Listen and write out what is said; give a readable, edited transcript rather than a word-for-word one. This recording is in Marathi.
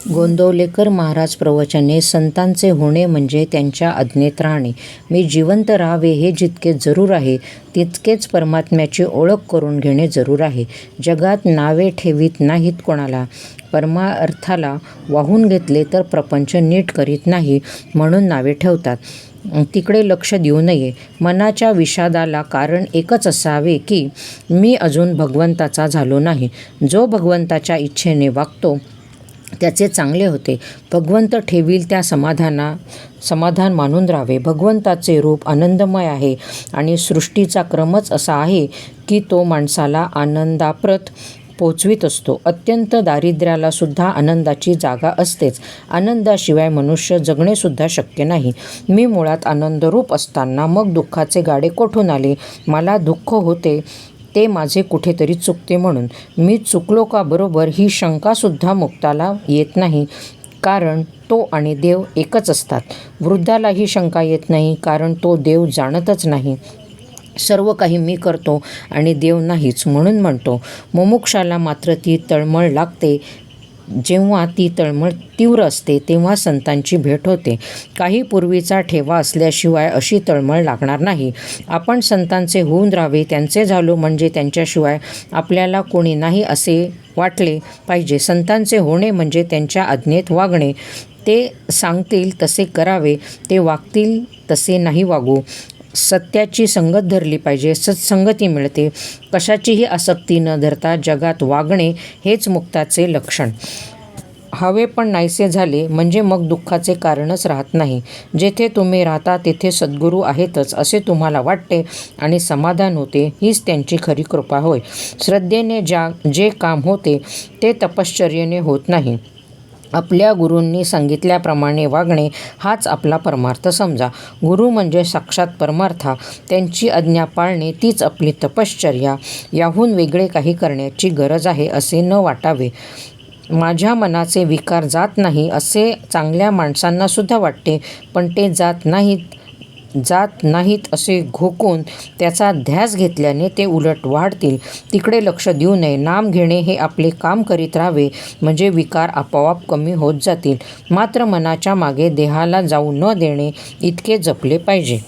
गोंदवलेकर महाराज प्रवचने. संतांचे होणे म्हणजे त्यांच्या आज्ञेत राहणे. मी जिवंत राहावे हे जितके जरूर आहे, तितकेच परमात्म्याची ओळख करून घेणे जरूर आहे. जगात नावे ठेवीत नाहीत कोणाला. परमार्थाला वाहून घेतले तर प्रपंच नीट करीत नाही, म्हणून नावे ठेवतात. तिकडे लक्ष देऊ नये. मनाच्या विषादाला कारण एकच असावे की मी अजून भगवंताचा झालो नाही. जो भगवंताच्या इच्छेने वागतो त्याचे चांगले होते. भगवंत ठेवील त्या समाधान मानून राहावे. भगवंताचे रूप आनंदमय आहे आणि सृष्टीचा क्रमच असा आहे की तो माणसाला आनंदाप्रत पोचवीत असतो. अत्यंत दारिद्र्याला सुद्धा आनंदाची जागा असतेच. आनंदाशिवाय मनुष्य जगणेसुद्धा शक्य नाही. मी मुळात आनंदरूप असताना मग दुःखाचे गाडे कोठून आले? मला दुःख होते ते माझे कुठेतरी चुकते म्हणून. मी चुकलो का बरोबर ही शंकासुद्धा मुक्ताला येत नाही, कारण तो आणि देव एकच असतात. वृद्धाला ही शंका येत नाही, कारण तो देव जाणतच नाही. सर्व काही मी करतो आणि देव नाहीच म्हणून म्हणतो. मुमुक्षाला मात्र ती तळमळ लागते. जेव्हा ती तळमळ तीव्र असते तेव्हा संतांची भेट होते. काही पूर्वीचा ठेवा असल्याशिवाय अशी तळमळ लागणार नाही. आपण संतांचे होऊन राहावे, त्यांचे झालो म्हणजे त्यांच्याशिवाय आपल्याला कोणी नाही असे वाटले पाहिजे. संतांचे होणे म्हणजे त्यांच्या आज्ञेत वागणे. ते सांगतील तसे करावे, ते वागतील तसे नाही वागू. सत्याची संगत धरली पाहिजे, सत्संगती मिळते. कशाचीही आसक्ती न धरता जगात वागणे हेच मुक्ताचे लक्षण. हवे पण नाहीसे झाले म्हणजे मग दुःखाचे कारणच राहत नाही. जेथे तुम्ही राहता तेथे सद्गुरू आहेतच असे तुम्हाला वाटते आणि समाधान होते. हीच त्यांची खरी कृपा होय. श्रद्धेने जे काम होते ते तपश्चर्येने होत नाही. आपल्या गुरूंनी सांगितल्याप्रमाणे वागणे हाच आपला परमार्थ समजा. गुरु म्हणजे साक्षात परमार्थ. त्यांची आज्ञा पाळणे तीच आपली तपश्चर्या. याहून वेगळे काही करण्याची गरज आहे असे न वाटावे. माझ्या मनाचे विकार जात नाही असे चांगल्या माणसांनासुद्धा वाटते, पण ते जात नाहीत असे घोकून त्याचा ध्यास घेतल्याने ते उलट वाढतील. तिकडे लक्ष देऊ नये. नाम घेणे हे आपले काम करीत राहावे, म्हणजे विकार आपोआप कमी होत जातील. मात्र मनाच्या मागे देहाला जाऊ न देणे इतके जपले पाहिजे.